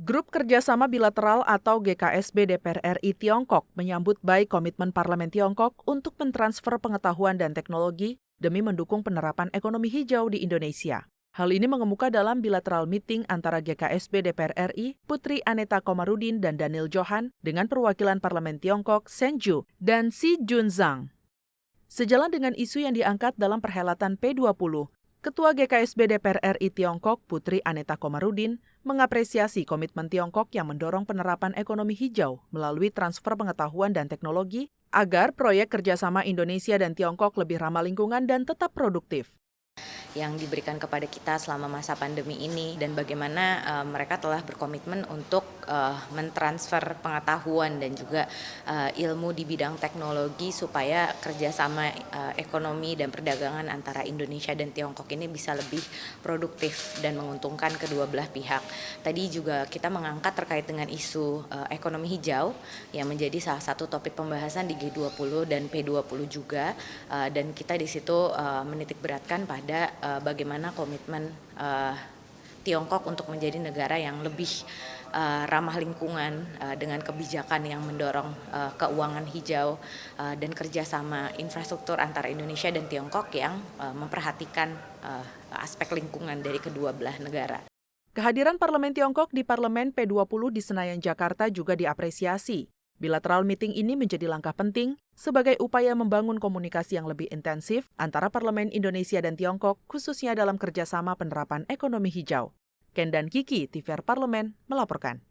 Grup Kerjasama Bilateral atau GKSB DPR RI Tiongkok menyambut baik komitmen Parlemen Tiongkok untuk mentransfer pengetahuan dan teknologi demi mendukung penerapan ekonomi hijau di Indonesia. Hal ini mengemuka dalam bilateral meeting antara GKSB DPR RI, Putri Aneta Komarudin dan Daniel Johan dengan perwakilan Parlemen Tiongkok, Shen Ju, dan Xi Junzang. Sejalan dengan isu yang diangkat dalam perhelatan P20, Ketua GKSB DPR RI Tiongkok, Putri Aneta Komarudin, mengapresiasi komitmen Tiongkok yang mendorong penerapan ekonomi hijau melalui transfer pengetahuan dan teknologi agar proyek kerjasama Indonesia dan Tiongkok lebih ramah lingkungan dan tetap produktif. Yang diberikan kepada kita selama masa pandemi ini dan bagaimana mereka telah berkomitmen untuk mentransfer pengetahuan dan juga ilmu di bidang teknologi supaya kerjasama ekonomi dan perdagangan antara Indonesia dan Tiongkok ini bisa lebih produktif dan menguntungkan kedua belah pihak. Tadi juga kita mengangkat terkait dengan isu ekonomi hijau yang menjadi salah satu topik pembahasan di G20 dan P20 juga, dan kita di situ menitik beratkan pada bagaimana komitmen Tiongkok untuk menjadi negara yang lebih ramah lingkungan dengan kebijakan yang mendorong keuangan hijau dan kerjasama infrastruktur antara Indonesia dan Tiongkok yang memperhatikan aspek lingkungan dari kedua belah negara. Kehadiran Parlemen Tiongkok di Parlemen P20 di Senayan, Jakarta juga diapresiasi. Bilateral meeting ini menjadi langkah penting sebagai upaya membangun komunikasi yang lebih intensif antara Parlemen Indonesia dan Tiongkok, khususnya dalam kerjasama penerapan ekonomi hijau. Ken dan Kiki, TVR Parlemen, melaporkan.